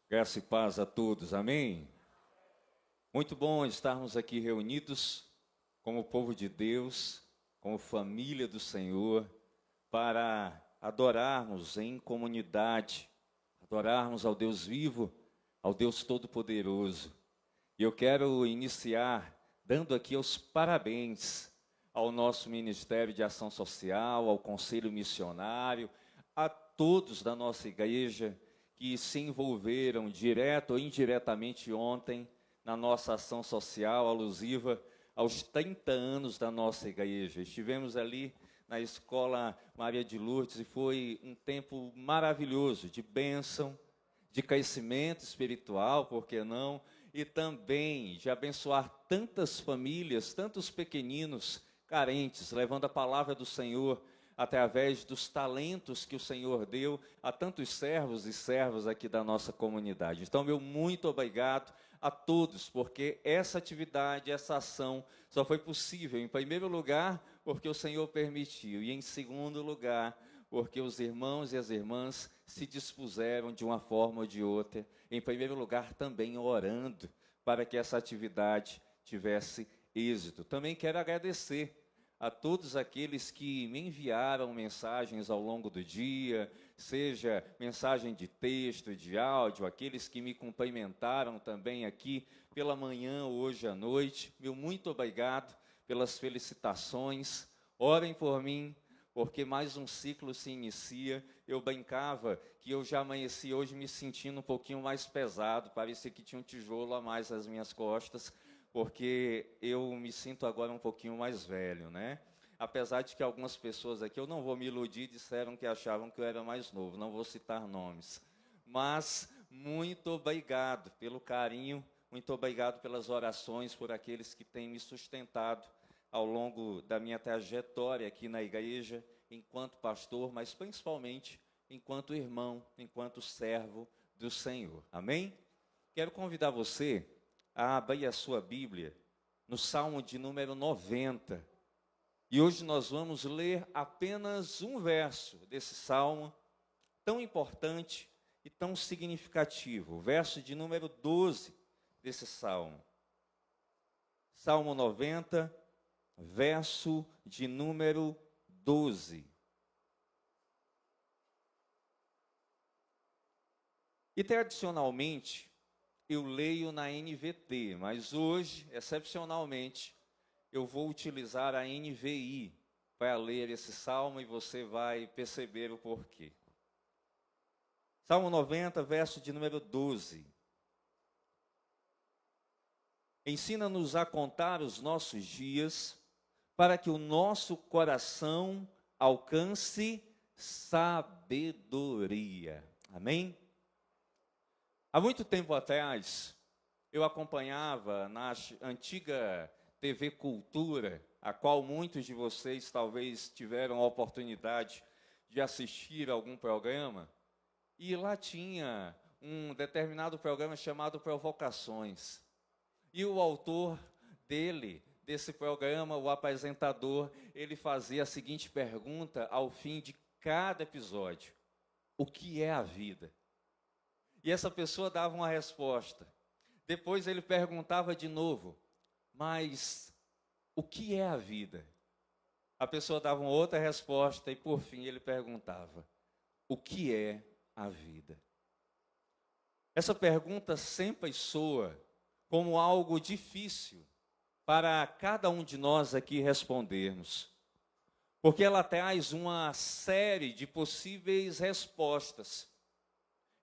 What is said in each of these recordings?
Graça e paz a todos, amém? Muito bom estarmos aqui reunidos como povo de Deus, como família do Senhor, para adorarmos em comunidade, adorarmos ao Deus vivo, ao Deus Todo-Poderoso. E eu quero iniciar dando aqui os parabéns ao nosso Ministério de Ação Social, ao Conselho Missionário, a todos da nossa igreja que se envolveram direto ou indiretamente ontem na nossa ação social alusiva aos 30 anos da nossa igreja. Estivemos ali na Escola Maria de Lourdes e foi um tempo maravilhoso de bênção, de crescimento espiritual, por que não? E também de abençoar tantas famílias, tantos pequeninos carentes, levando a palavra do Senhor através dos talentos que o Senhor deu a tantos servos e servas aqui da nossa comunidade. Então, meu muito obrigado a todos, porque essa atividade, essa ação só foi possível, em primeiro lugar, porque o Senhor permitiu, e em segundo lugar, porque os irmãos e as irmãs se dispuseram de uma forma ou de outra, em primeiro lugar também orando, para que essa atividade tivesse êxito. Também quero agradecer a todos aqueles que me enviaram mensagens ao longo do dia, seja mensagem de texto, de áudio, aqueles que me cumprimentaram também aqui pela manhã, hoje à noite. Meu muito obrigado pelas felicitações. Orem por mim, porque mais um ciclo se inicia. Eu brincava que eu já amanheci hoje me sentindo um pouquinho mais pesado, parecia que tinha um tijolo a mais nas minhas costas, porque eu me sinto agora um pouquinho mais velho, né? Apesar de que algumas pessoas aqui, eu não vou me iludir, disseram que achavam que eu era mais novo, não vou citar nomes. Mas muito obrigado pelo carinho, muito obrigado pelas orações, por aqueles que têm me sustentado ao longo da minha trajetória aqui na igreja, enquanto pastor, mas principalmente enquanto irmão, enquanto servo do Senhor. Amém? Quero convidar você a abrir a sua Bíblia no Salmo de número 90. E hoje nós vamos ler apenas um verso desse Salmo, tão importante e tão significativo. O verso de número 12 desse Salmo. Salmo 90, verso de número 12. E tradicionalmente, eu leio na NVT, mas hoje, excepcionalmente, eu vou utilizar a NVI para ler esse salmo e você vai perceber o porquê. Salmo 90, verso de número 12. Ensina-nos a contar os nossos dias, para que o nosso coração alcance sabedoria. Amém? Há muito tempo atrás, eu acompanhava na antiga TV Cultura, a qual muitos de vocês talvez tiveram a oportunidade de assistir a algum programa, e lá tinha um determinado programa chamado Provocações. E o autor desse programa, o apresentador, ele fazia a seguinte pergunta ao fim de cada episódio: o que é a vida? E essa pessoa dava uma resposta. Depois ele perguntava de novo: mas o que é a vida? A pessoa dava uma outra resposta e por fim ele perguntava: o que é a vida? Essa pergunta sempre soa como algo difícil para cada um de nós aqui respondermos, porque ela traz uma série de possíveis respostas.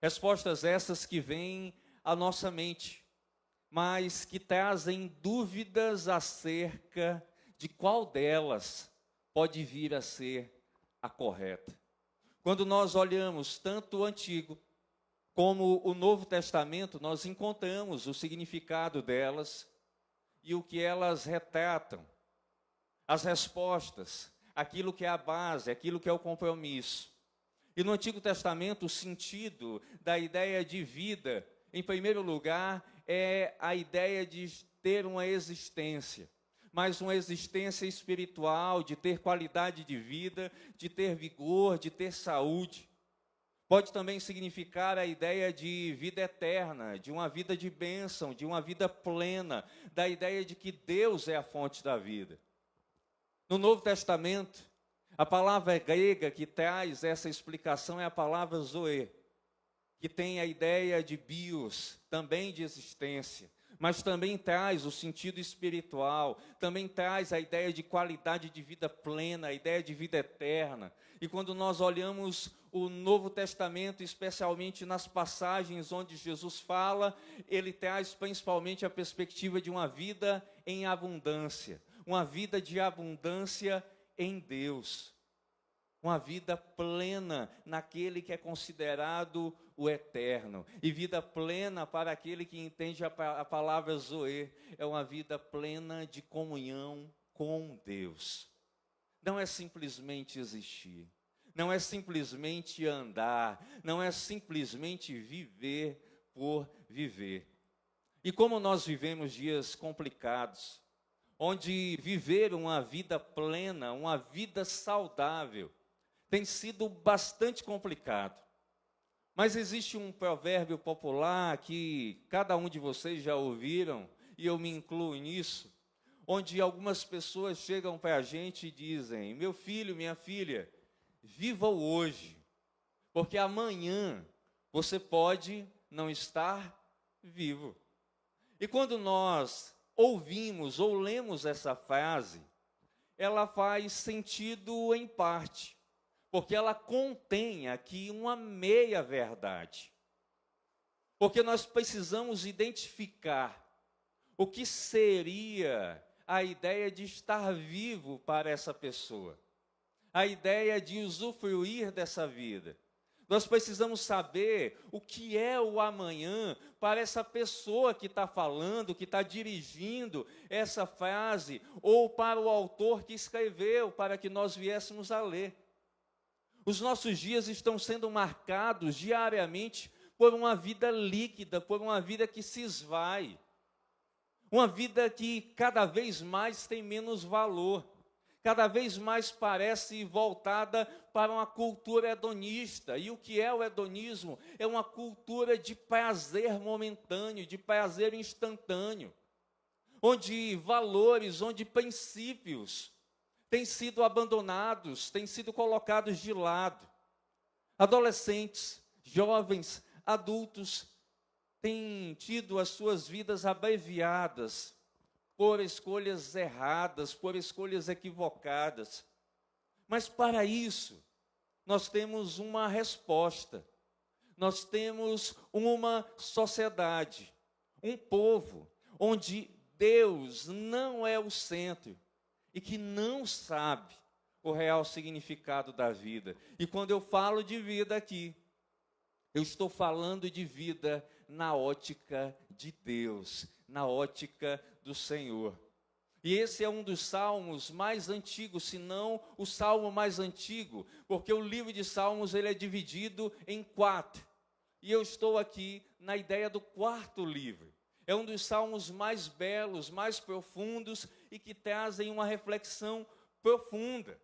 Respostas essas que vêm à nossa mente, mas que trazem dúvidas acerca de qual delas pode vir a ser a correta. Quando nós olhamos tanto o Antigo como o Novo Testamento, nós encontramos o significado delas e o que elas retratam, as respostas, aquilo que é a base, aquilo que é o compromisso. E no Antigo Testamento, o sentido da ideia de vida, em primeiro lugar, é a ideia de ter uma existência, mas uma existência espiritual, de ter qualidade de vida, de ter vigor, de ter saúde. Pode também significar a ideia de vida eterna, de uma vida de bênção, de uma vida plena, da ideia de que Deus é a fonte da vida. No Novo Testamento, a palavra grega que traz essa explicação é a palavra zoe, que tem a ideia de bios, também de existência, mas também traz o sentido espiritual, também traz a ideia de qualidade de vida plena, a ideia de vida eterna. E quando nós olhamos o Novo Testamento, especialmente nas passagens onde Jesus fala, ele traz principalmente a perspectiva de uma vida em abundância, uma vida de abundância em Deus, uma vida plena naquele que é considerado o eterno. E vida plena para aquele que entende a palavra zoe, é uma vida plena de comunhão com Deus. Não é simplesmente existir, não é simplesmente andar, não é simplesmente viver por viver. E como nós vivemos dias complicados, onde viver uma vida plena, uma vida saudável, tem sido bastante complicado. Mas existe um provérbio popular que cada um de vocês já ouviram, e eu me incluo nisso, onde algumas pessoas chegam para a gente e dizem: meu filho, minha filha, viva o hoje, porque amanhã você pode não estar vivo. E quando nós ouvimos ou lemos essa frase, ela faz sentido em parte, porque ela contém aqui uma meia-verdade. Porque nós precisamos identificar o que seria a ideia de estar vivo para essa pessoa, a ideia de usufruir dessa vida. Nós precisamos saber o que é o amanhã para essa pessoa que está falando, que está dirigindo essa frase, ou para o autor que escreveu, para que nós viéssemos a ler. Os nossos dias estão sendo marcados diariamente por uma vida líquida, por uma vida que se esvai. Uma vida que cada vez mais tem menos valor, cada vez mais parece voltada para uma cultura hedonista. E o que é o hedonismo? É uma cultura de prazer momentâneo, de prazer instantâneo, onde valores, onde princípios têm sido abandonados, têm sido colocados de lado. Adolescentes, jovens, adultos têm tido as suas vidas abreviadas por escolhas erradas, por escolhas equivocadas. Mas para isso, nós temos uma resposta. Nós temos uma sociedade, um povo, onde Deus não é o centro e que não sabe o real significado da vida. E quando eu falo de vida aqui, eu estou falando de vida na ótica de Deus, na ótica do Senhor. E esse é um dos salmos mais antigos, se não o salmo mais antigo, porque o livro de Salmos ele é dividido em 4. E eu estou aqui na ideia do 4º livro. É um dos salmos mais belos, mais profundos e que trazem uma reflexão profunda.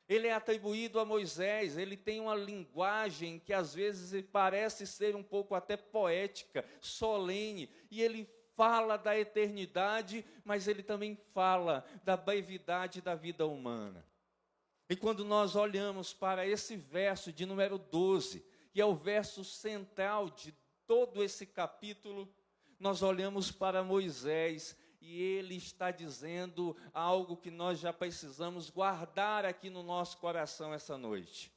Ele é atribuído a Moisés, ele tem uma linguagem que às vezes parece ser um pouco até poética, solene, e ele fala da eternidade, mas ele também fala da brevidade da vida humana. E quando nós olhamos para esse verso de número 12, que é o verso central de todo esse capítulo, nós olhamos para Moisés e ele está dizendo algo que nós já precisamos guardar aqui no nosso coração essa noite.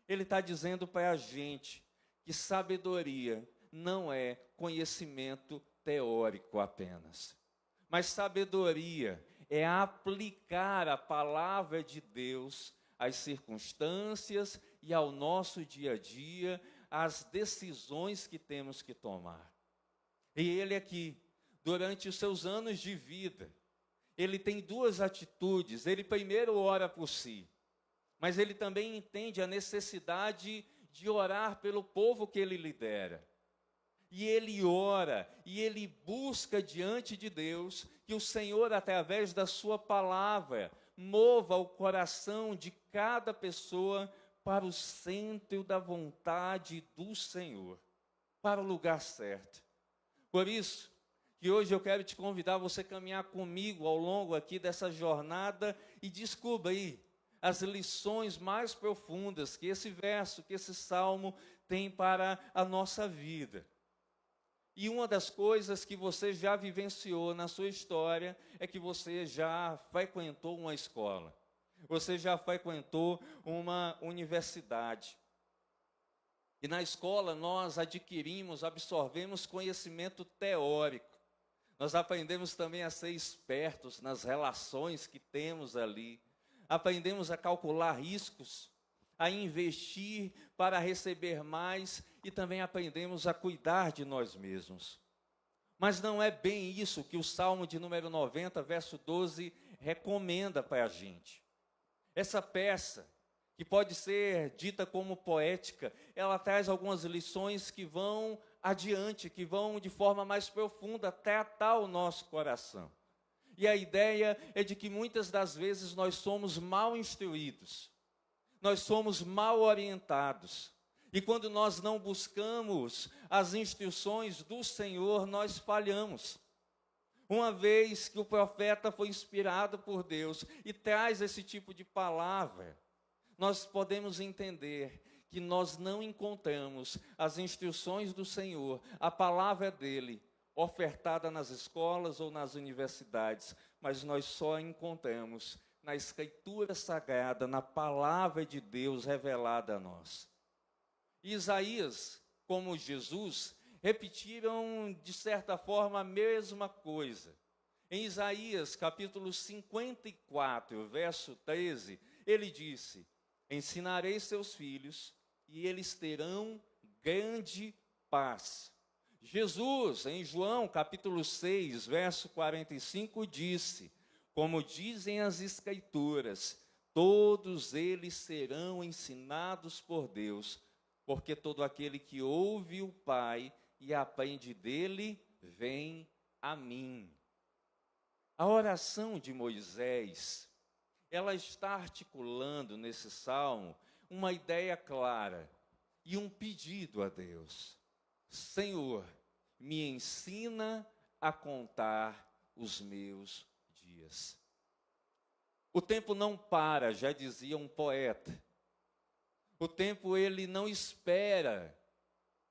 Ele está dizendo para a gente que sabedoria não é conhecimento teórico apenas, mas sabedoria é aplicar a palavra de Deus às circunstâncias e ao nosso dia a dia, às decisões que temos que tomar. E ele aqui, durante os seus anos de vida, ele tem 2 atitudes. Ele primeiro ora por si, mas ele também entende a necessidade de orar pelo povo que ele lidera. E ele ora, e ele busca diante de Deus que o Senhor, através da sua palavra, mova o coração de cada pessoa para o centro da vontade do Senhor, para o lugar certo. Por isso, que hoje eu quero te convidar a você caminhar comigo ao longo aqui dessa jornada e descubra aí as lições mais profundas que esse verso, que esse salmo tem para a nossa vida. E uma das coisas que você já vivenciou na sua história é que você já frequentou uma escola. Você já frequentou uma universidade. E na escola nós adquirimos, absorvemos conhecimento teórico. Nós aprendemos também a ser espertos nas relações que temos ali. Aprendemos a calcular riscos, a investir para receber mais e também aprendemos a cuidar de nós mesmos. Mas não é bem isso que o Salmo de número 90, verso 12, recomenda para a gente. Essa peça, que pode ser dita como poética, ela traz algumas lições que vão adiante, que vão de forma mais profunda, tratar o nosso coração. E a ideia é de que muitas das vezes nós somos mal instruídos, nós somos mal orientados. E quando nós não buscamos as instruções do Senhor, nós falhamos. Uma vez que o profeta foi inspirado por Deus e traz esse tipo de palavra, nós podemos entender que nós não encontramos as instruções do Senhor, a palavra dele, ofertada nas escolas ou nas universidades, mas nós só encontramos na Escritura Sagrada, na palavra de Deus revelada a nós. Isaías, como Jesus, repetiram de certa forma a mesma coisa. Em Isaías capítulo 54, verso 13, ele disse: ensinarei seus filhos e eles terão grande paz. Jesus, em João capítulo 6, verso 45, disse: como dizem as Escrituras, todos eles serão ensinados por Deus, porque todo aquele que ouve o Pai e aprende dele, vem a mim. A oração de Moisés, ela está articulando nesse salmo uma ideia clara e um pedido a Deus. Senhor, me ensina a contar os meus dias. O tempo não para, já dizia um poeta. O tempo ele não espera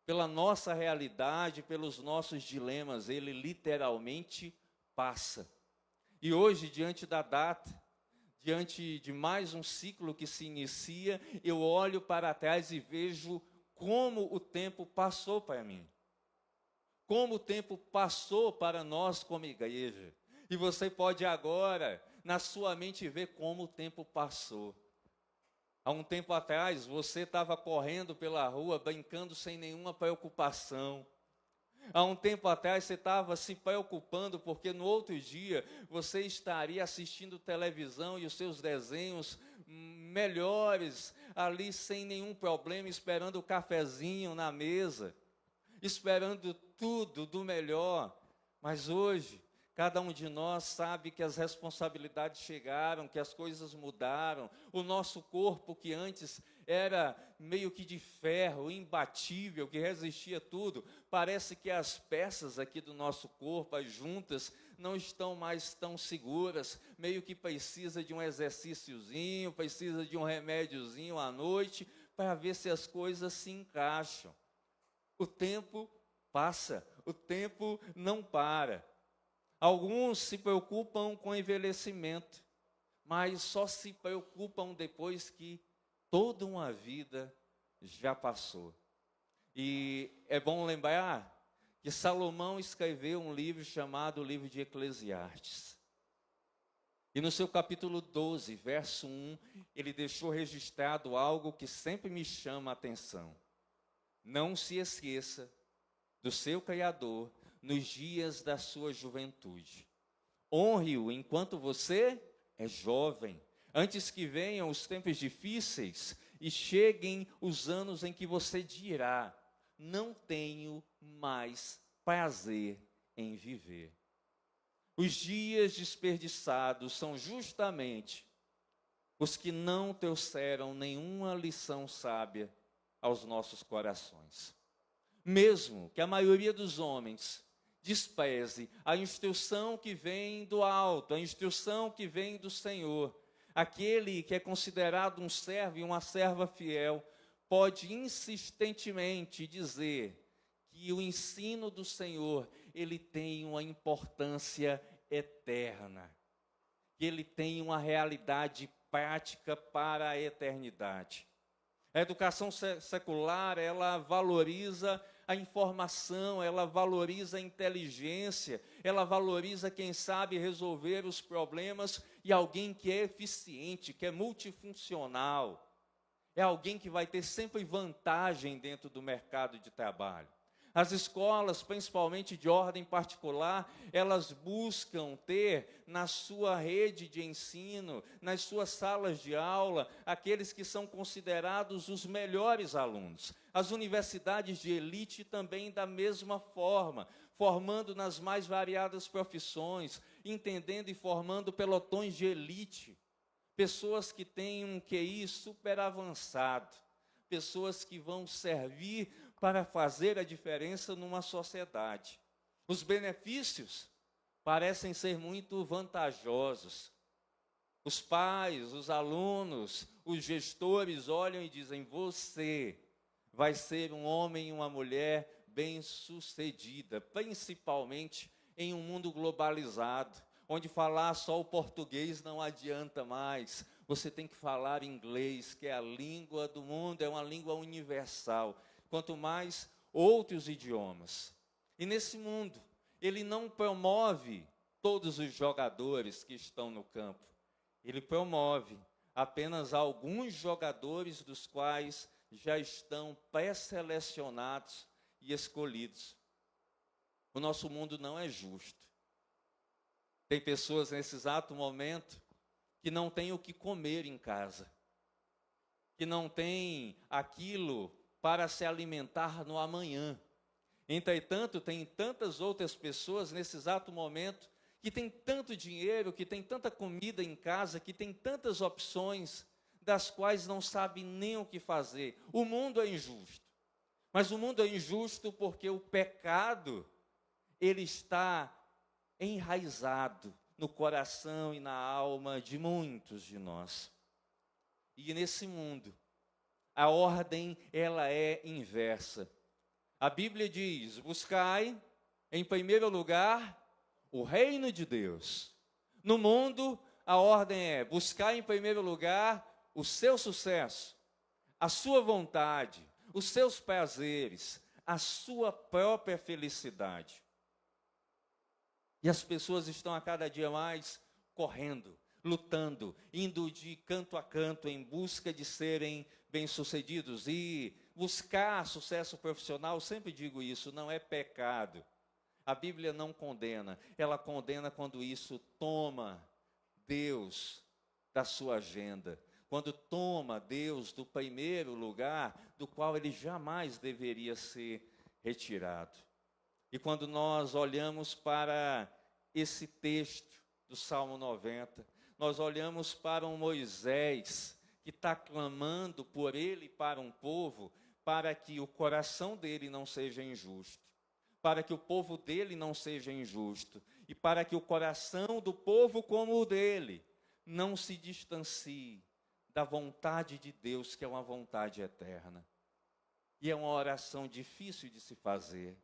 pela nossa realidade, pelos nossos dilemas, ele literalmente passa. E hoje, diante da data, diante de mais um ciclo que se inicia, eu olho para trás e vejo como o tempo passou para mim. Como o tempo passou para nós como igreja. E você pode agora, na sua mente, ver como o tempo passou. Há um tempo atrás, você estava correndo pela rua, brincando sem nenhuma preocupação. Há um tempo atrás, você estava se preocupando, porque no outro dia, você estaria assistindo televisão e os seus desenhos melhores, ali sem nenhum problema, esperando o cafezinho na mesa, esperando tudo do melhor. Mas hoje, cada um de nós sabe que as responsabilidades chegaram, que as coisas mudaram. O nosso corpo, que antes era meio que de ferro, imbatível, que resistia a tudo, parece que as peças aqui do nosso corpo, as juntas, não estão mais tão seguras, meio que precisa de um exercíciozinho, precisa de um remédiozinho à noite, para ver se as coisas se encaixam. O tempo passa, o tempo não para. Alguns se preocupam com o envelhecimento, mas só se preocupam depois que toda uma vida já passou. E é bom lembrar que Salomão escreveu um livro chamado Livro de Eclesiastes. E no seu capítulo 12, verso 1, ele deixou registrado algo que sempre me chama a atenção. Não se esqueça do seu Criador nos dias da sua juventude. Honre-o enquanto você é jovem, antes que venham os tempos difíceis e cheguem os anos em que você dirá: não tenho mais prazer em viver. Os dias desperdiçados são justamente os que não trouxeram nenhuma lição sábia aos nossos corações. Mesmo que a maioria dos homens despreze a instrução que vem do alto, a instrução que vem do Senhor, aquele que é considerado um servo e uma serva fiel, pode insistentemente dizer que o ensino do Senhor, ele tem uma importância eterna, que ele tem uma realidade prática para a eternidade. A educação secular, ela valoriza a informação, ela valoriza a inteligência, ela valoriza quem sabe resolver os problemas e alguém que é eficiente, que é multifuncional. É alguém que vai ter sempre vantagem dentro do mercado de trabalho. As escolas, principalmente de ordem particular, elas buscam ter na sua rede de ensino, nas suas salas de aula, aqueles que são considerados os melhores alunos. As universidades de elite também da mesma forma, formando nas mais variadas profissões, entendendo e formando pelotões de elite. Pessoas que têm um QI super avançado, pessoas que vão servir para fazer a diferença numa sociedade. Os benefícios parecem ser muito vantajosos. Os pais, os alunos, os gestores olham e dizem: você vai ser um homem e uma mulher bem-sucedida, principalmente em um mundo globalizado, onde falar só o português não adianta mais. Você tem que falar inglês, que é a língua do mundo, é uma língua universal. Quanto mais outros idiomas. E nesse mundo, ele não promove todos os jogadores que estão no campo. Ele promove apenas alguns jogadores dos quais já estão pré-selecionados e escolhidos. O nosso mundo não é justo. Tem pessoas nesse exato momento que não têm o que comer em casa, que não têm aquilo para se alimentar no amanhã. Entretanto, tem tantas outras pessoas nesse exato momento que têm tanto dinheiro, que têm tanta comida em casa, que têm tantas opções, das quais não sabem nem o que fazer. O mundo é injusto. Mas o mundo é injusto porque o pecado, ele está enraizado no coração e na alma de muitos de nós. E nesse mundo, a ordem, ela é inversa. A Bíblia diz: buscai, em primeiro lugar, o reino de Deus. No mundo, a ordem é: buscai em primeiro lugar o seu sucesso, a sua vontade, os seus prazeres, a sua própria felicidade. E as pessoas estão a cada dia mais correndo, lutando, indo de canto a canto em busca de serem bem-sucedidos. E buscar sucesso profissional, sempre digo isso, não é pecado. A Bíblia não condena, ela condena quando isso toma Deus da sua agenda, quando toma Deus do primeiro lugar, do qual ele jamais deveria ser retirado. E quando nós olhamos para esse texto do Salmo 90, nós olhamos para um Moisés que está clamando por ele e para um povo, para que o coração dele não seja injusto, para que o povo dele não seja injusto, e para que o coração do povo como o dele não se distancie da vontade de Deus, que é uma vontade eterna. E é uma oração difícil de se fazer.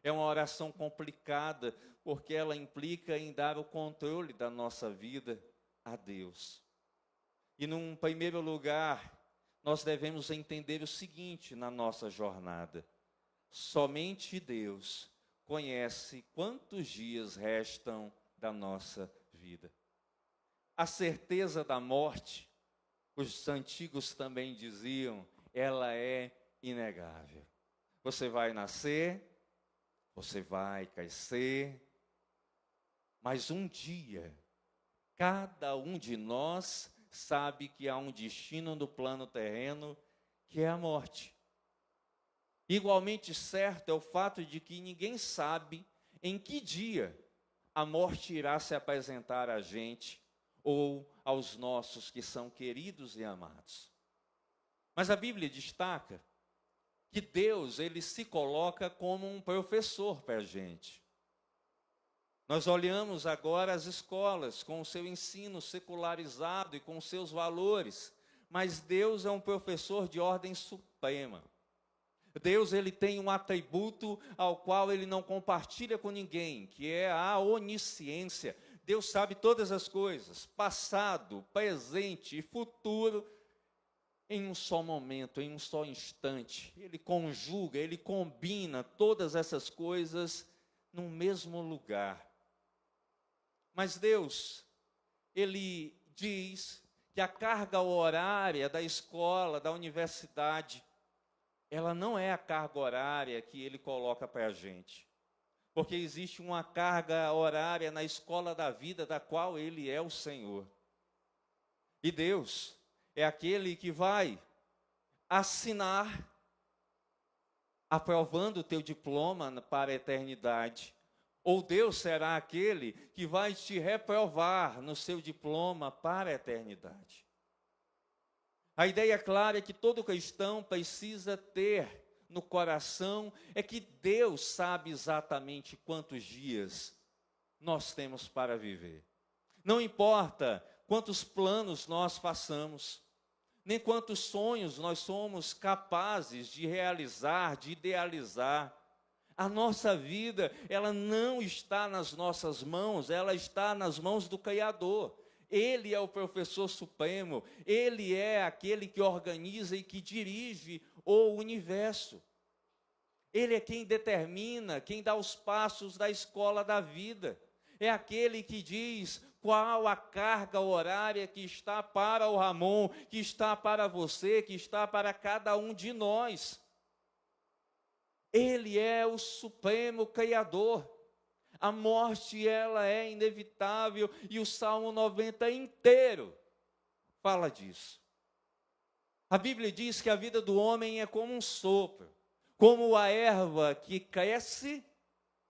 É uma oração complicada, porque ela implica em dar o controle da nossa vida a Deus. E num primeiro lugar, nós devemos entender o seguinte na nossa jornada: somente Deus conhece quantos dias restam da nossa vida. A certeza da morte, os antigos também diziam, ela é inegável. Você vai nascer, você vai crescer, mas um dia, cada um de nós sabe que há um destino no plano terreno, que é a morte. Igualmente certo é o fato de que ninguém sabe em que dia a morte irá se apresentar a gente, ou aos nossos que são queridos e amados. Mas a Bíblia destaca que Deus, ele se coloca como um professor para a gente. Nós olhamos agora as escolas com o seu ensino secularizado e com os seus valores, mas Deus é um professor de ordem suprema. Deus, ele tem um atributo ao qual ele não compartilha com ninguém, que é a onisciência. Deus sabe todas as coisas, passado, presente e futuro, em um só momento, em um só instante. Ele conjuga, ele combina todas essas coisas no mesmo lugar. Mas Deus, ele diz que a carga horária da escola, da universidade, ela não é a carga horária que ele coloca para a gente. Porque existe uma carga horária na escola da vida, da qual ele é o Senhor. E Deus é aquele que vai assinar, aprovando o teu diploma para a eternidade. Ou Deus será aquele que vai te reprovar no seu diploma para a eternidade. A ideia clara é que todo cristão precisa ter no coração é que Deus sabe exatamente quantos dias nós temos para viver. Não importa quantos planos nós façamos, nem quantos sonhos nós somos capazes de realizar, de idealizar. A nossa vida, ela não está nas nossas mãos, ela está nas mãos do Criador. Ele é o professor supremo, ele é aquele que organiza e que dirige o universo. Ele é quem determina, quem dá os passos da escola da vida. É aquele que diz qual a carga horária que está para o Ramon, que está para você, que está para cada um de nós. Ele é o supremo Criador. A morte, ela é inevitável, e o Salmo 90 inteiro fala disso. A Bíblia diz que a vida do homem é como um sopro, como a erva que cresce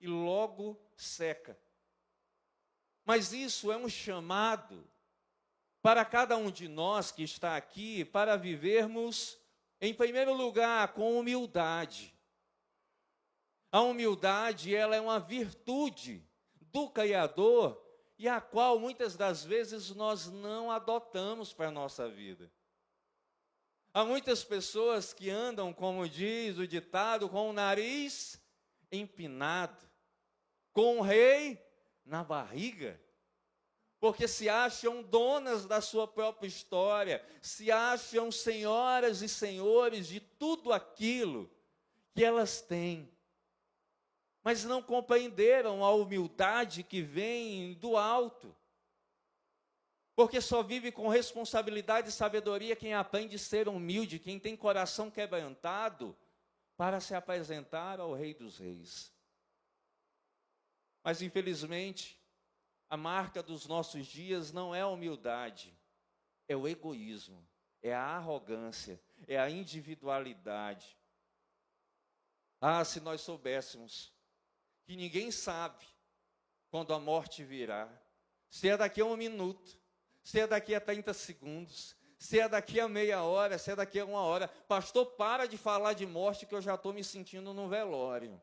e logo seca. Mas isso é um chamado para cada um de nós que está aqui, para vivermos, em primeiro lugar, com humildade. A humildade, ela é uma virtude do Criador e a qual muitas das vezes nós não adotamos para a nossa vida. Há muitas pessoas que andam, como diz o ditado, com o nariz empinado, com o rei na barriga, porque se acham donas da sua própria história, se acham senhoras e senhores de tudo aquilo que elas têm. Mas não compreenderam a humildade que vem do alto. Porque só vive com responsabilidade e sabedoria quem aprende a ser humilde, quem tem coração quebrantado para se apresentar ao Rei dos Reis. Mas infelizmente, a marca dos nossos dias não é a humildade, é o egoísmo, é a arrogância, é a individualidade. Ah, se nós soubéssemos que ninguém sabe quando a morte virá, se é daqui a 1 minuto, se é daqui a 30 segundos, se é daqui a meia hora, se é daqui a 1 hora. Pastor, para de falar de morte que eu já estou me sentindo no velório.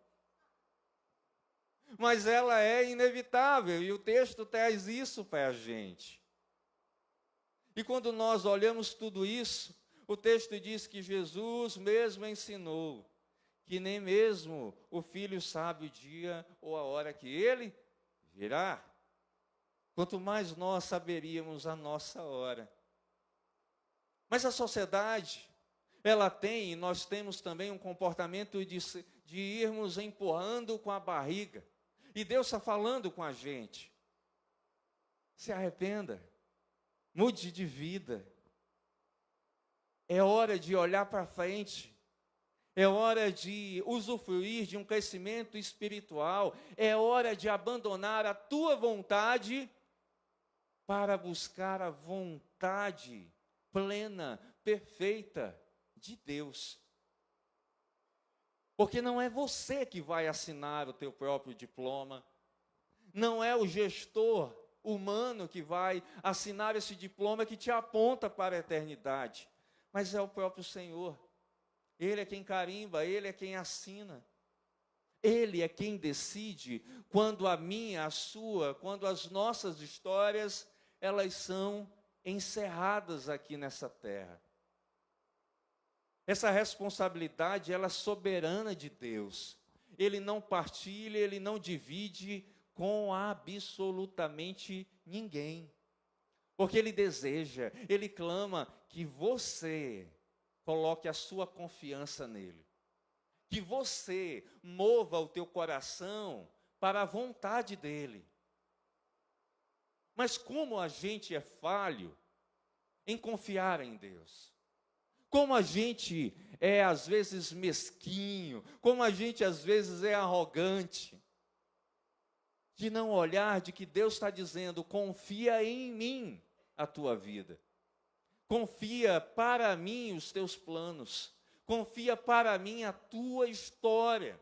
Mas ela é inevitável e o texto traz isso para a gente. E quando nós olhamos tudo isso, o texto diz que Jesus mesmo ensinou que nem mesmo o filho sabe o dia ou a hora que ele virá. Quanto mais nós saberíamos a nossa hora. Mas a sociedade, ela tem, e nós temos também um comportamento de irmos empurrando com a barriga. E Deus está falando com a gente. Se arrependa, mude de vida. É hora de olhar para frente. É hora de usufruir de um crescimento espiritual. É hora de abandonar a tua vontade para buscar a vontade plena, perfeita de Deus. Porque não é você que vai assinar o teu próprio diploma. Não é o gestor humano que vai assinar esse diploma que te aponta para a eternidade, mas é o próprio Senhor. Ele é quem carimba, Ele é quem assina. Ele é quem decide quando a minha, a sua, quando as nossas histórias, elas são encerradas aqui nessa terra. Essa responsabilidade, ela é soberana de Deus. Ele não partilha, Ele não divide com absolutamente ninguém. Porque Ele deseja, Ele clama que você coloque a sua confiança nele. Que você mova o teu coração para a vontade dele. Mas como a gente é falho em confiar em Deus. Como a gente é às vezes mesquinho, como a gente às vezes é arrogante. De não olhar de que Deus está dizendo, confia em mim a tua vida. Confia para mim os teus planos. Confia para mim a tua história.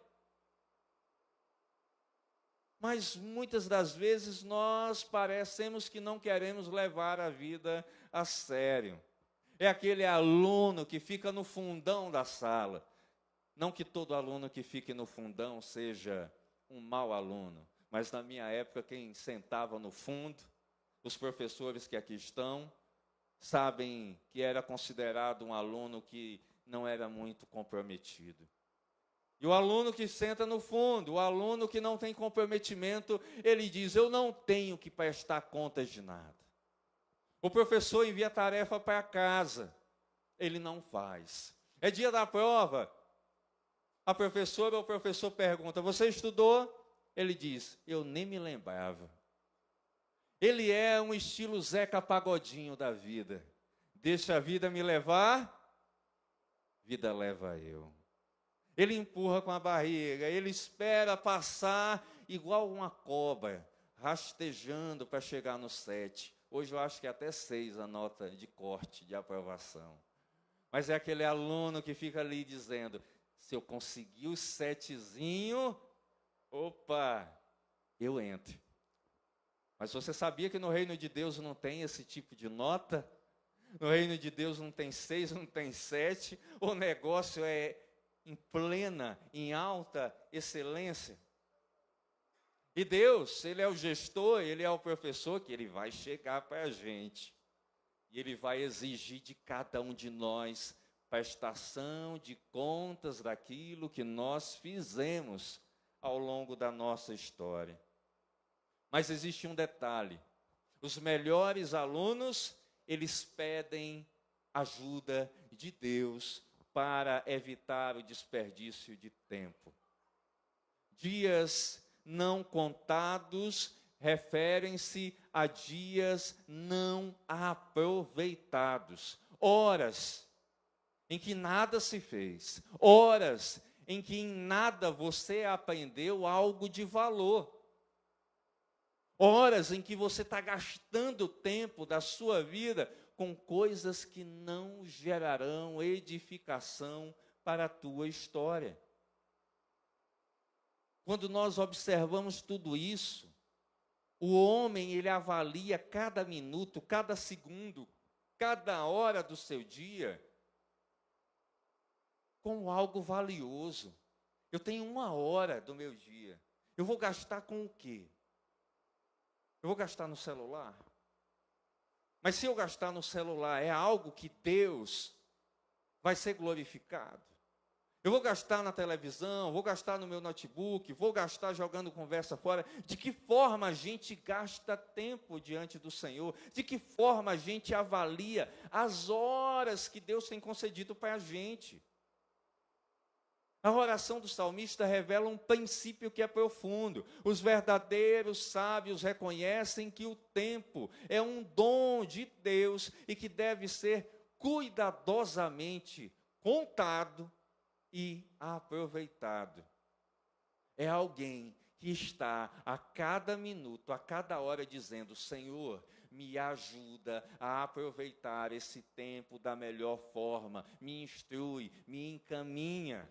Mas muitas das vezes nós parecemos que não queremos levar a vida a sério. É aquele aluno que fica no fundão da sala. Não que todo aluno que fique no fundão seja um mau aluno, mas na minha época quem sentava no fundo, os professores que aqui estão, sabem que era considerado um aluno que não era muito comprometido. E o aluno que senta no fundo, o aluno que não tem comprometimento, ele diz, eu não tenho que prestar contas de nada. O professor envia tarefa para casa, ele não faz. É dia da prova, a professora ou o professor pergunta, você estudou? Ele diz, eu nem me lembrava. Ele é um estilo Zeca Pagodinho da vida. Deixa a vida me levar, vida leva eu. Ele empurra com a barriga, ele espera passar igual uma cobra, rastejando para chegar no 7. Hoje eu acho que é até 6 a nota de corte, de aprovação. Mas é aquele aluno que fica ali dizendo, se eu conseguir o 7zinho, opa, eu entro. Mas você sabia que no reino de Deus não tem esse tipo de nota? No reino de Deus não tem 6, não tem 7. O negócio é em plena, em alta excelência. E Deus, Ele é o gestor, Ele é o professor, que Ele vai chegar para a gente. E Ele vai exigir de cada um de nós prestação de contas daquilo que nós fizemos ao longo da nossa história. Mas existe um detalhe. Os melhores alunos, eles pedem ajuda de Deus para evitar o desperdício de tempo. Dias não contados referem-se a dias não aproveitados. Horas em que nada se fez. Horas em que em nada você aprendeu algo de valor. Horas em que você está gastando tempo da sua vida com coisas que não gerarão edificação para a tua história. Quando nós observamos tudo isso, o homem, ele avalia cada minuto, cada segundo, cada hora do seu dia como algo valioso. Eu tenho 1 hora do meu dia. Eu vou gastar com o quê? Eu vou gastar no celular? Mas se eu gastar no celular, é algo que Deus vai ser glorificado. Eu vou gastar na televisão, vou gastar no meu notebook, vou gastar jogando conversa fora. De que forma a gente gasta tempo diante do Senhor? De que forma a gente avalia as horas que Deus tem concedido para a gente? A oração do salmista revela um princípio que é profundo. Os verdadeiros sábios reconhecem que o tempo é um dom de Deus e que deve ser cuidadosamente contado e aproveitado. É alguém que está a cada minuto, a cada hora dizendo, Senhor, me ajuda a aproveitar esse tempo da melhor forma, me instrui, me encaminha.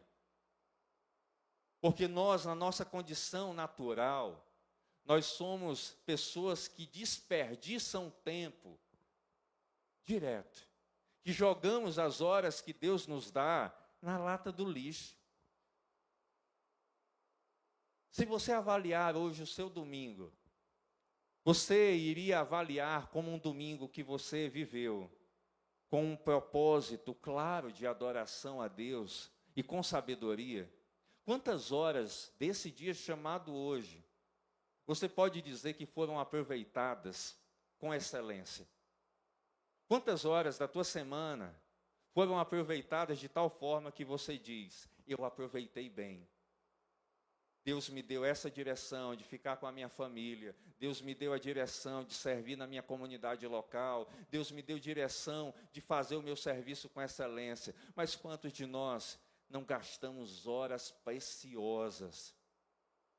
Porque nós, na nossa condição natural, Nós somos pessoas que desperdiçam tempo direto, que jogamos as horas que Deus nos dá na lata do lixo. Se você avaliar hoje o seu domingo, você iria avaliar como um domingo que você viveu, com um propósito claro de adoração a Deus e com sabedoria? Quantas horas desse dia chamado hoje, você pode dizer que foram aproveitadas com excelência? Quantas horas da tua semana foram aproveitadas de tal forma que você diz: eu aproveitei bem. Deus me deu essa direção de ficar com a minha família. Deus me deu a direção de servir na minha comunidade local. Deus me deu direção de fazer o meu serviço com excelência. Mas quantos de nós não gastamos horas preciosas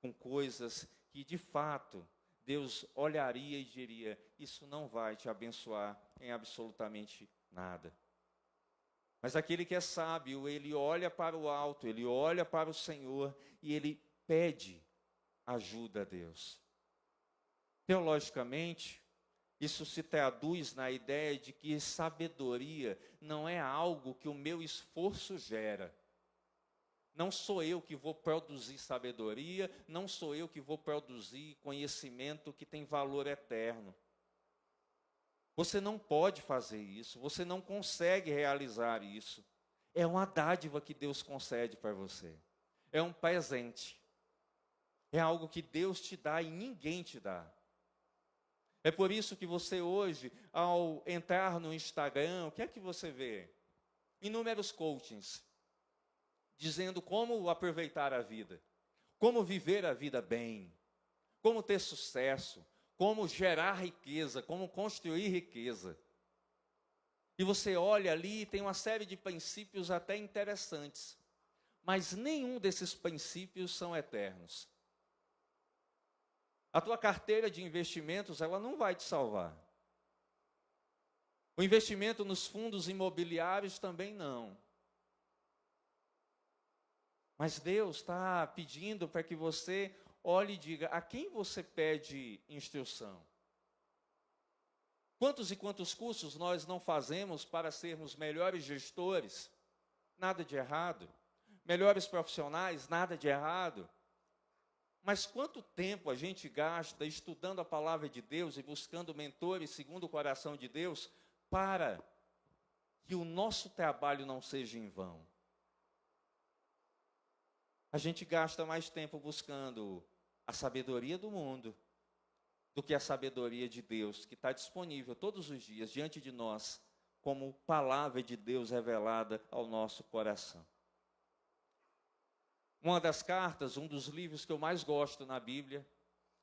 com coisas que, de fato, Deus olharia e diria: isso não vai te abençoar em absolutamente nada. Mas aquele que é sábio, ele olha para o alto, ele olha para o Senhor e ele pede ajuda a Deus. Teologicamente, isso se traduz na ideia de que sabedoria não é algo que o meu esforço gera. Não sou eu que vou produzir sabedoria, não sou eu que vou produzir conhecimento que tem valor eterno. Você não pode fazer isso, você não consegue realizar isso. É uma dádiva que Deus concede para você. É um presente. É algo que Deus te dá e ninguém te dá. É por isso que você hoje, ao entrar no Instagram, o que é que você vê? Inúmeros coachings, dizendo como aproveitar a vida, como viver a vida bem, como ter sucesso, como gerar riqueza, como construir riqueza. E você olha ali e tem uma série de princípios até interessantes, mas nenhum desses princípios são eternos. A tua carteira de investimentos, ela não vai te salvar. O investimento nos fundos imobiliários também não. Mas Deus está pedindo para que você olhe e diga: a quem você pede instrução? Quantos e quantos cursos nós não fazemos para sermos melhores gestores? Nada de errado. Melhores profissionais? Nada de errado. Mas quanto tempo a gente gasta estudando a palavra de Deus e buscando mentores segundo o coração de Deus para que o nosso trabalho não seja em vão? A gente gasta mais tempo buscando a sabedoria do mundo do que a sabedoria de Deus, que está disponível todos os dias diante de nós como palavra de Deus revelada ao nosso coração. Uma das cartas, um dos livros que eu mais gosto na Bíblia,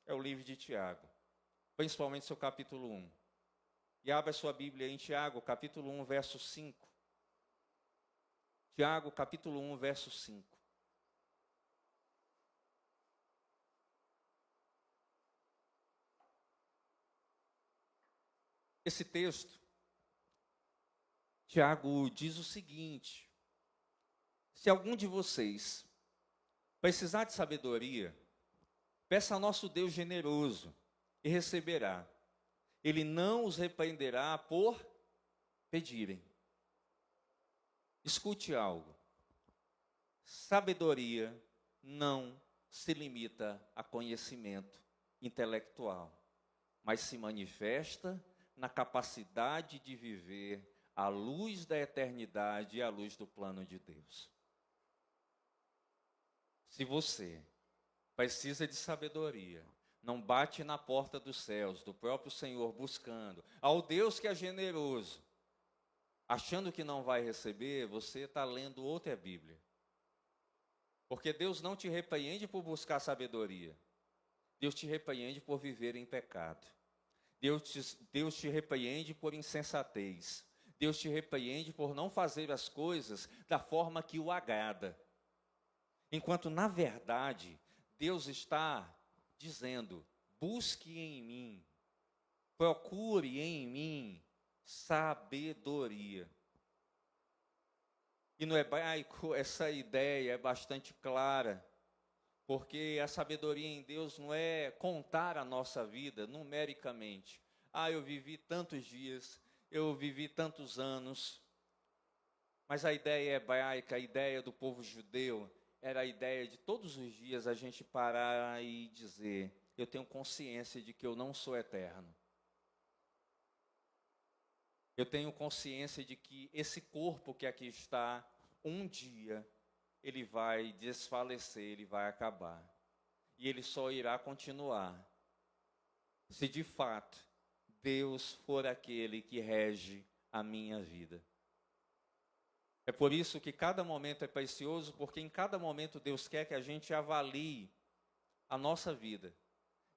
é o livro de Tiago, principalmente seu capítulo 1. E abra sua Bíblia em Tiago, capítulo 1, verso 5. Tiago, capítulo 1, verso 5. Esse texto, Tiago diz o seguinte: se algum de vocês precisar de sabedoria, peça a nosso Deus generoso e receberá. Ele não os repreenderá por pedirem. Escute algo. Sabedoria não se limita a conhecimento intelectual, mas se manifesta na capacidade de viver à luz da eternidade e à luz do plano de Deus. Se você precisa de sabedoria, não bate na porta dos céus, do próprio Senhor, buscando ao Deus que é generoso, achando que não vai receber, você está lendo outra Bíblia. Porque Deus não te repreende por buscar sabedoria. Deus te repreende por viver em pecado. Deus te repreende por insensatez. Deus te repreende por não fazer as coisas da forma que o agrada. Enquanto, na verdade, Deus está dizendo: busque em mim, procure em mim sabedoria. E no hebraico essa ideia é bastante clara, Porque a sabedoria em Deus não é contar a nossa vida numericamente. Ah, eu vivi tantos dias, eu vivi tantos anos. Mas a ideia hebraica, a ideia do povo judeu, era a ideia de todos os dias a gente parar e dizer: eu tenho consciência de que eu não sou eterno. Eu tenho consciência de que esse corpo que aqui está, um dia, ele vai desfalecer, ele vai acabar. E ele só irá continuar se de fato Deus for aquele que rege a minha vida. É por isso que cada momento é precioso, porque em cada momento Deus quer que a gente avalie a nossa vida.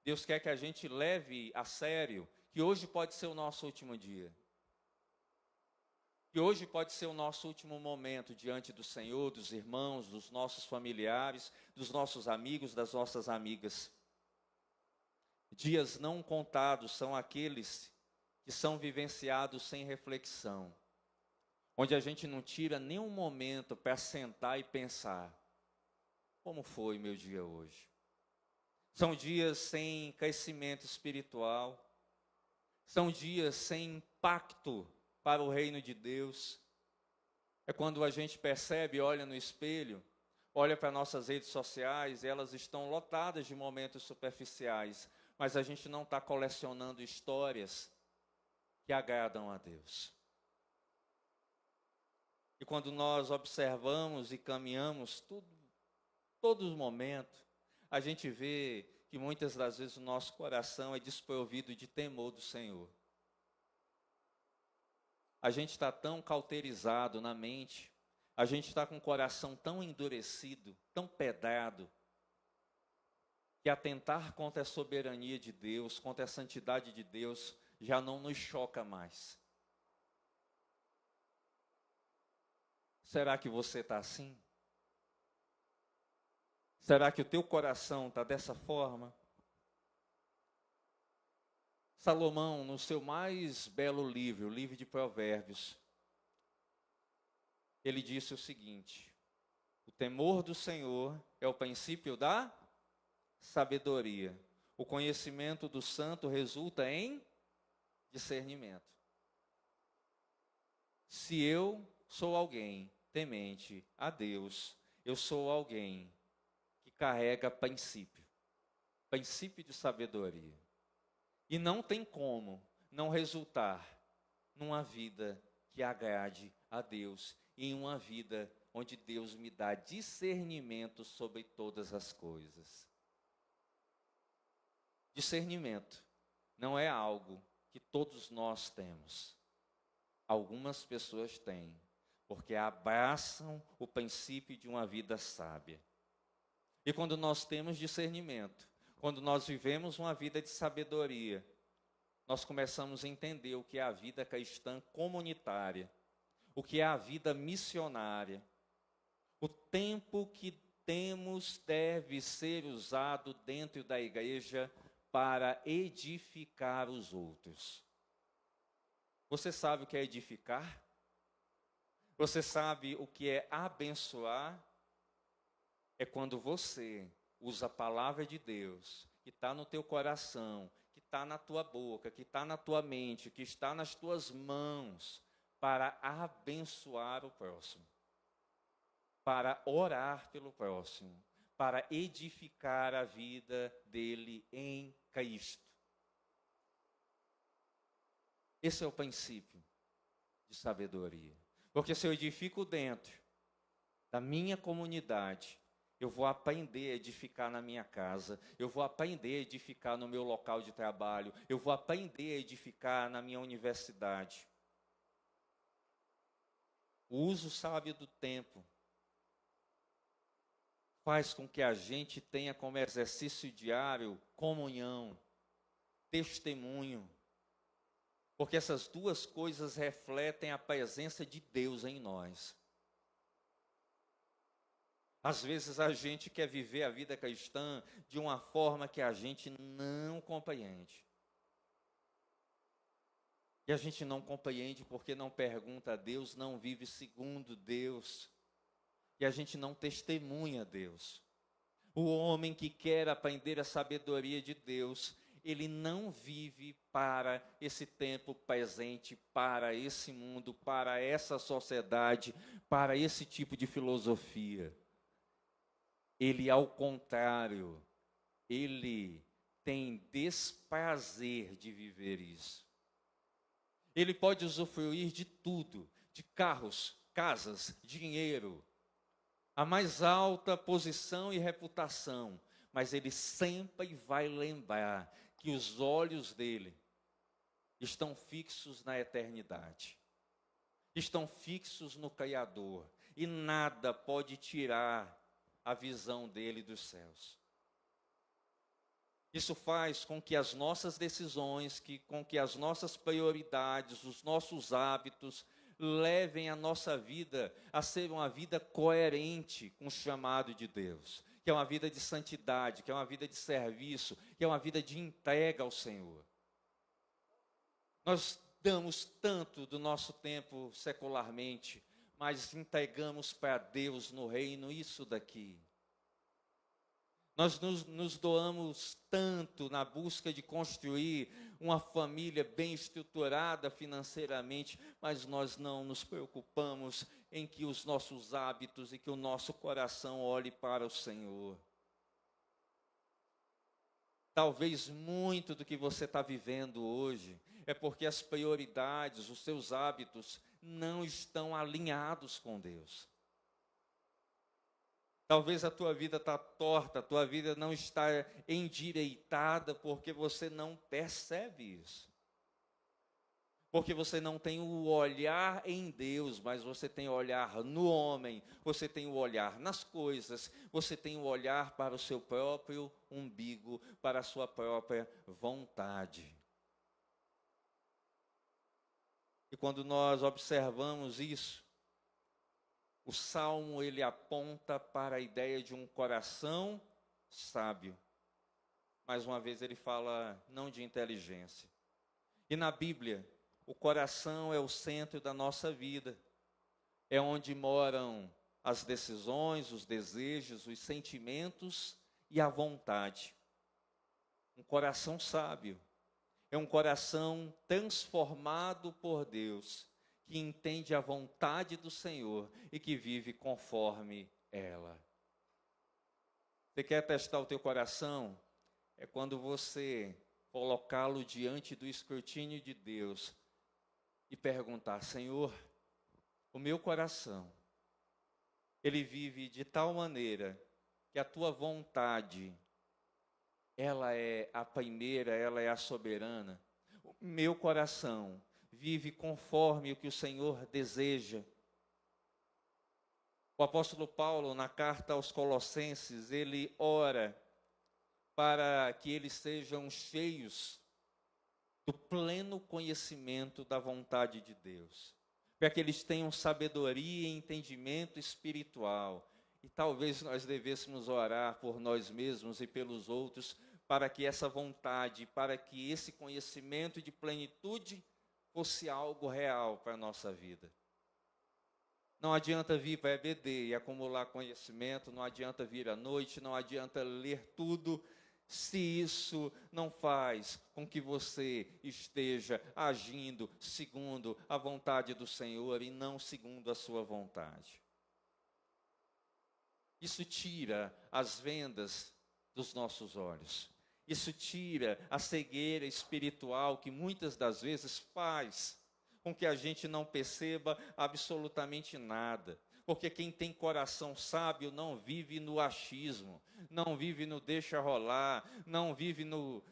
Deus quer que a gente leve a sério que hoje pode ser o nosso último dia. Que hoje pode ser o nosso último momento diante do Senhor, dos irmãos, dos nossos familiares, dos nossos amigos, das nossas amigas. Dias não contados são aqueles que são vivenciados sem reflexão, onde a gente não tira nenhum momento para sentar e pensar: como foi meu dia hoje? São dias sem crescimento espiritual, são dias sem impacto para o reino de Deus. É quando a gente percebe, olha no espelho, olha para nossas redes sociais, elas estão lotadas de momentos superficiais, mas a gente não está colecionando histórias que agradam a Deus. E quando nós observamos e caminhamos todos os momentos, a gente vê que muitas das vezes o nosso coração é desprovido de temor do Senhor. A gente está tão cauterizado na mente, a gente está com o coração tão endurecido, tão pedrado, que atentar contra a soberania de Deus, contra a santidade de Deus, já não nos choca mais. Será que você está assim? Será que o teu coração está dessa forma? Salomão, no seu mais belo livro, o livro de Provérbios, ele disse o seguinte: o temor do Senhor é o princípio da sabedoria. O conhecimento do santo resulta em discernimento. Se eu sou alguém temente a Deus, eu sou alguém que carrega princípio de sabedoria. E não tem como não resultar numa vida que agrade a Deus, em uma vida onde Deus me dá discernimento sobre todas as coisas. Discernimento não é algo que todos nós temos. Algumas pessoas têm, porque abraçam o princípio de uma vida sábia. E quando nós temos discernimento, quando nós vivemos uma vida de sabedoria, nós começamos a entender o que é a vida cristã comunitária, o que é a vida missionária. O tempo que temos deve ser usado dentro da igreja para edificar os outros. Você sabe o que é edificar? Você sabe o que é abençoar? É quando você usa a palavra de Deus, que está no teu coração, que está na tua boca, que está na tua mente, que está nas tuas mãos, para abençoar o próximo, para orar pelo próximo, para edificar a vida dele em Cristo. Esse é o princípio de sabedoria. Porque se eu edifico dentro da minha comunidade, eu vou aprender a edificar na minha casa, eu vou aprender a edificar no meu local de trabalho, eu vou aprender a edificar na minha universidade. O uso sábio do tempo faz com que a gente tenha como exercício diário comunhão, testemunho, porque essas duas coisas refletem a presença de Deus em nós. Às vezes a gente quer viver a vida cristã de uma forma que a gente não compreende. E a gente não compreende porque não pergunta a Deus, não vive segundo Deus. E a gente não testemunha a Deus. O homem que quer aprender a sabedoria de Deus, ele não vive para esse tempo presente, para esse mundo, para essa sociedade, para esse tipo de filosofia. Ele, ao contrário, ele tem desprazer de viver isso. Ele pode usufruir de tudo, de carros, casas, dinheiro, a mais alta posição e reputação, mas ele sempre vai lembrar que os olhos dele estão fixos na eternidade, estão fixos no Criador, e nada pode tirar a visão dele dos céus. Isso faz com que as nossas decisões, com que as nossas prioridades, os nossos hábitos, levem a nossa vida a ser uma vida coerente com o chamado de Deus, que é uma vida de santidade, que é uma vida de serviço, que é uma vida de entrega ao Senhor. Nós damos tanto do nosso tempo secularmente, mas entregamos para Deus no reino isso daqui. Nós nos doamos tanto na busca de construir uma família bem estruturada financeiramente, mas nós não nos preocupamos em que os nossos hábitos e que o nosso coração olhe para o Senhor. Talvez muito do que você está vivendo hoje é porque as prioridades, os seus hábitos não estão alinhados com Deus. Talvez a tua vida está torta, a tua vida não está endireitada porque você não percebe isso. Porque você não tem o olhar em Deus, mas você tem o olhar no homem, você tem o olhar nas coisas, você tem o olhar para o seu próprio umbigo, para a sua própria vontade. E quando nós observamos isso, o Salmo, ele aponta para a ideia de um coração sábio. Mais uma vez ele fala não de inteligência. E na Bíblia, o coração é o centro da nossa vida. É onde moram as decisões, os desejos, os sentimentos e a vontade. Um coração sábio é um coração transformado por Deus, que entende a vontade do Senhor e que vive conforme ela. Você quer testar o teu coração? É quando você colocá-lo diante do escrutínio de Deus e perguntar: Senhor, o meu coração, ele vive de tal maneira que a tua vontade, ela é a primeira, ela é a soberana. O meu coração vive conforme o que o Senhor deseja. O apóstolo Paulo, na carta aos Colossenses, ele ora para que eles sejam cheios do pleno conhecimento da vontade de Deus, para que eles tenham sabedoria e entendimento espiritual. E talvez nós devêssemos orar por nós mesmos e pelos outros, para que essa vontade, para que esse conhecimento de plenitude fosse algo real para a nossa vida. Não adianta vir para a EBD e acumular conhecimento, não adianta vir à noite, não adianta ler tudo, se isso não faz com que você esteja agindo segundo a vontade do Senhor e não segundo a sua vontade. Isso tira as vendas dos nossos olhos. Isso tira a cegueira espiritual que muitas das vezes faz com que a gente não perceba absolutamente nada. Porque quem tem coração sábio não vive no achismo, não vive no deixa rolar, não vive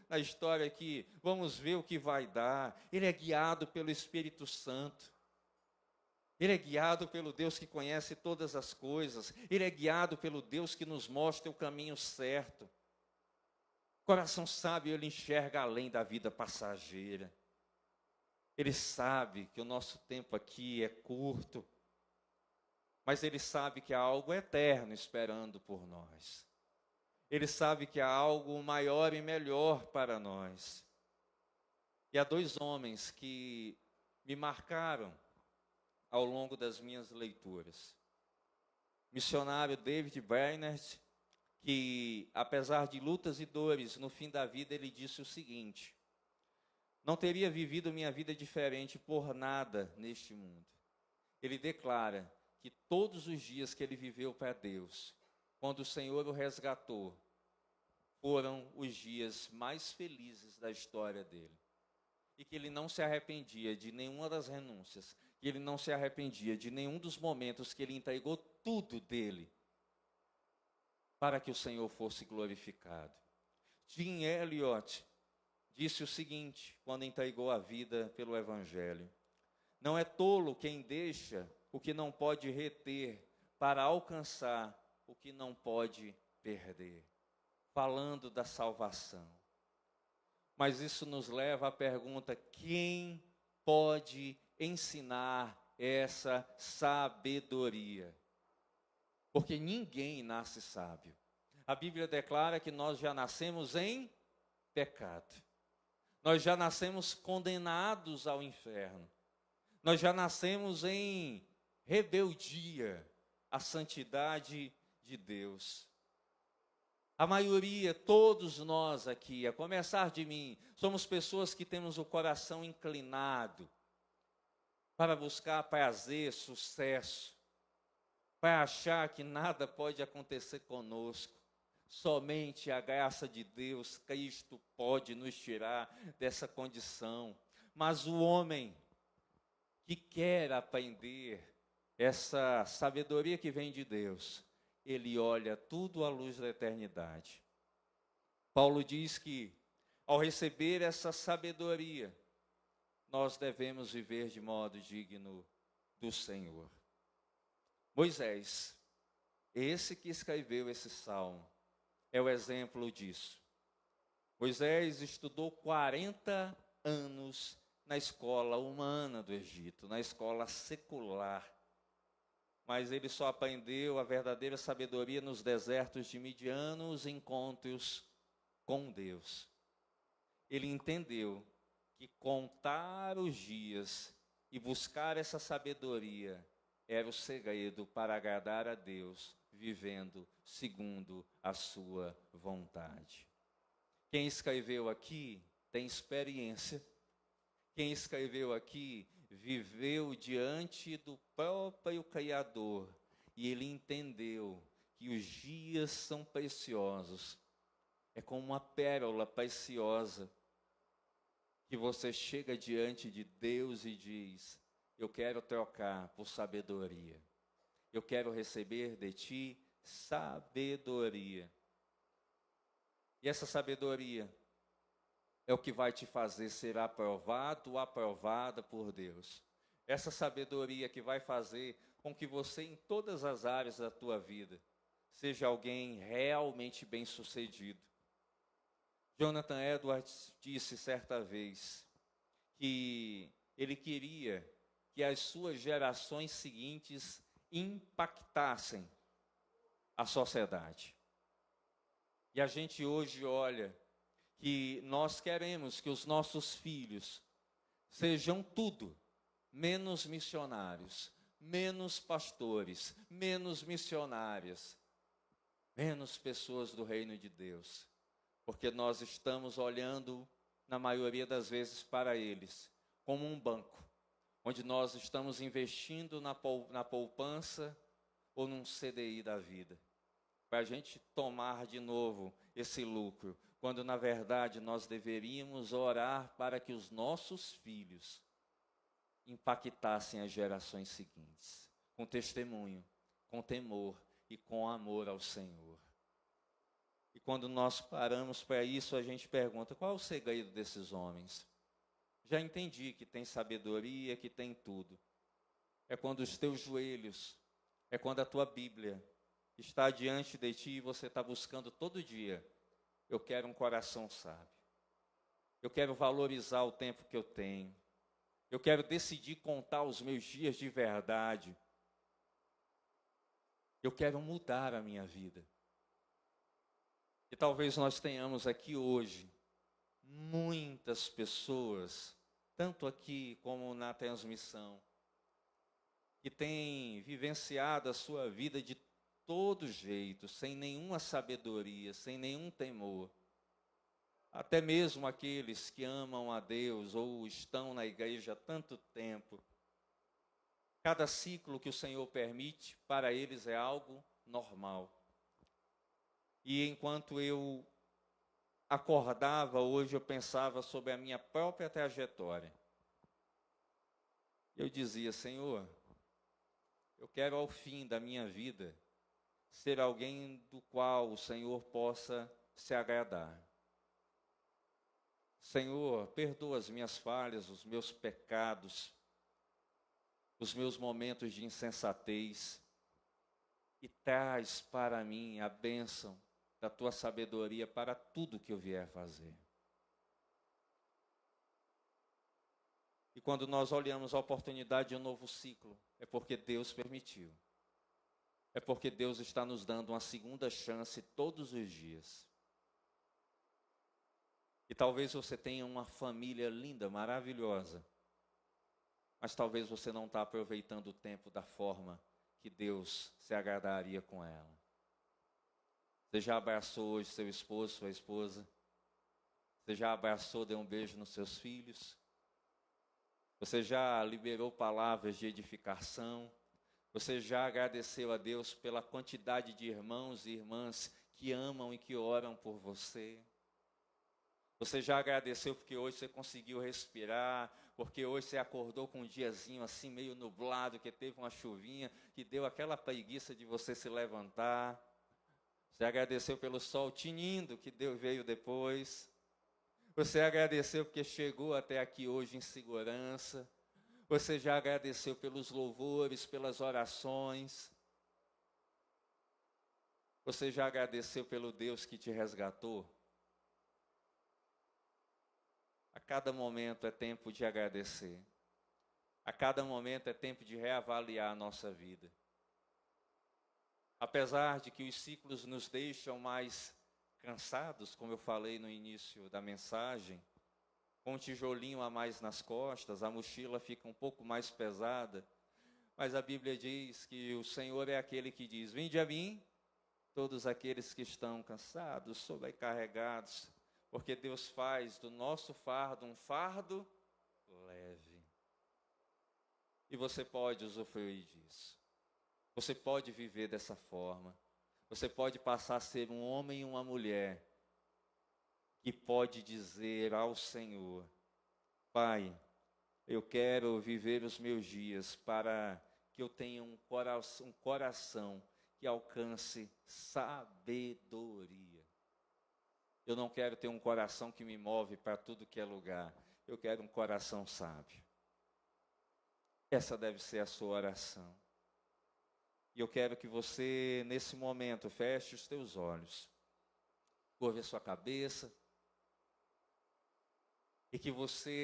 na história que vamos ver o que vai dar. Ele é guiado pelo Espírito Santo. Ele é guiado pelo Deus que conhece todas as coisas. Ele é guiado pelo Deus que nos mostra o caminho certo. Coração sábio, ele enxerga além da vida passageira. Ele sabe que o nosso tempo aqui é curto, mas ele sabe que há algo eterno esperando por nós. Ele sabe que há algo maior e melhor para nós. E há dois homens que me marcaram ao longo das minhas leituras. Missionário David Brainerd que, apesar de lutas e dores, no fim da vida ele disse o seguinte: não teria vivido minha vida diferente por nada neste mundo. Ele declara que todos os dias que ele viveu para Deus, quando o Senhor o resgatou, foram os dias mais felizes da história dele. E que ele não se arrependia de nenhuma das renúncias, que ele não se arrependia de nenhum dos momentos que ele entregou tudo dele para que o Senhor fosse glorificado. Jim Elliot disse o seguinte, quando entregou a vida pelo Evangelho: não é tolo quem deixa o que não pode reter para alcançar o que não pode perder. Falando da salvação. Mas isso nos leva à pergunta: quem pode ensinar essa sabedoria? Porque ninguém nasce sábio. A Bíblia declara que nós já nascemos em pecado. Nós já nascemos condenados ao inferno. Nós já nascemos em rebeldia à santidade de Deus. A maioria, todos nós aqui, a começar de mim, somos pessoas que temos o coração inclinado para buscar prazer, sucesso, para achar que nada pode acontecer conosco. Somente a graça de Deus, Cristo, pode nos tirar dessa condição. Mas o homem que quer aprender essa sabedoria que vem de Deus, ele olha tudo à luz da eternidade. Paulo diz que, ao receber essa sabedoria, nós devemos viver de modo digno do Senhor. Moisés, esse que escreveu esse salmo, é o exemplo disso. Moisés estudou 40 anos na escola humana do Egito, na escola secular. Mas ele só aprendeu a verdadeira sabedoria nos desertos de Midian, nos encontros com Deus. Ele entendeu que contar os dias e buscar essa sabedoria era o segredo para agradar a Deus, vivendo segundo a sua vontade. Quem escreveu aqui tem experiência. Quem escreveu aqui viveu diante do próprio Criador e ele entendeu que os dias são preciosos. É como uma pérola preciosa que você chega diante de Deus e diz: eu quero trocar por sabedoria. Eu quero receber de ti sabedoria. E essa sabedoria é o que vai te fazer ser aprovado ou aprovada por Deus. Essa sabedoria que vai fazer com que você, em todas as áreas da tua vida, seja alguém realmente bem-sucedido. Jonathan Edwards disse certa vez que ele queria que as suas gerações seguintes impactassem a sociedade. E a gente hoje olha que nós queremos que os nossos filhos sejam tudo, menos missionários, menos pastores, menos missionárias, menos pessoas do reino de Deus. Porque nós estamos olhando, na maioria das vezes, para eles como um banco, onde nós estamos investindo na poupança ou num CDI da vida, para a gente tomar de novo esse lucro, quando na verdade nós deveríamos orar para que os nossos filhos impactassem as gerações seguintes, com testemunho, com temor e com amor ao Senhor. E quando nós paramos para isso, a gente pergunta: qual é o segredo desses homens? Já entendi que tem sabedoria, que tem tudo. É quando os teus joelhos, é quando a tua Bíblia está diante de ti e você está buscando todo dia: eu quero um coração sábio. Eu quero valorizar o tempo que eu tenho. Eu quero decidir contar os meus dias de verdade. Eu quero mudar a minha vida. E talvez nós tenhamos aqui hoje muitas pessoas, tanto aqui como na transmissão, que têm vivenciado a sua vida de todo jeito, sem nenhuma sabedoria, sem nenhum temor. Até mesmo aqueles que amam a Deus ou estão na igreja há tanto tempo, cada ciclo que o Senhor permite, para eles é algo normal. E enquanto eu acordava, hoje eu pensava sobre a minha própria trajetória. Eu dizia, Senhor, eu quero ao fim da minha vida ser alguém do qual o Senhor possa se agradar. Senhor, perdoa as minhas falhas, os meus pecados, os meus momentos de insensatez e traz para mim a bênção da tua sabedoria para tudo que eu vier fazer. E quando nós olhamos a oportunidade de um novo ciclo, é porque Deus permitiu. É porque Deus está nos dando uma segunda chance todos os dias. E talvez você tenha uma família linda, maravilhosa, mas talvez você não está aproveitando o tempo da forma que Deus se agradaria com ela. Você já abraçou hoje seu esposo, sua esposa? Você já abraçou, deu um beijo nos seus filhos? Você já liberou palavras de edificação? Você já agradeceu a Deus pela quantidade de irmãos e irmãs que amam e que oram por você? Você já agradeceu porque hoje você conseguiu respirar, porque hoje você acordou com um diazinho assim meio nublado, que teve uma chuvinha, que deu aquela preguiça de você se levantar? Você agradeceu pelo sol tinindo que veio depois? Você agradeceu porque chegou até aqui hoje em segurança? Você já agradeceu pelos louvores, pelas orações? Você já agradeceu pelo Deus que te resgatou? A cada momento é tempo de agradecer. A cada momento é tempo de reavaliar a nossa vida. Apesar de que os ciclos nos deixam mais cansados, como eu falei no início da mensagem, com um tijolinho a mais nas costas, a mochila fica um pouco mais pesada, mas a Bíblia diz que o Senhor é aquele que diz, vinde a mim, todos aqueles que estão cansados, sobrecarregados, porque Deus faz do nosso fardo um fardo leve. E você pode usufruir disso. Você pode viver dessa forma. Você pode passar a ser um homem e uma mulher que pode dizer ao Senhor, Pai, eu quero viver os meus dias para que eu tenha um coração que alcance sabedoria. Eu não quero ter um coração que me move para tudo que é lugar. Eu quero um coração sábio. Essa deve ser a sua oração. E eu quero que você, nesse momento, feche os teus olhos, curve a sua cabeça, e que você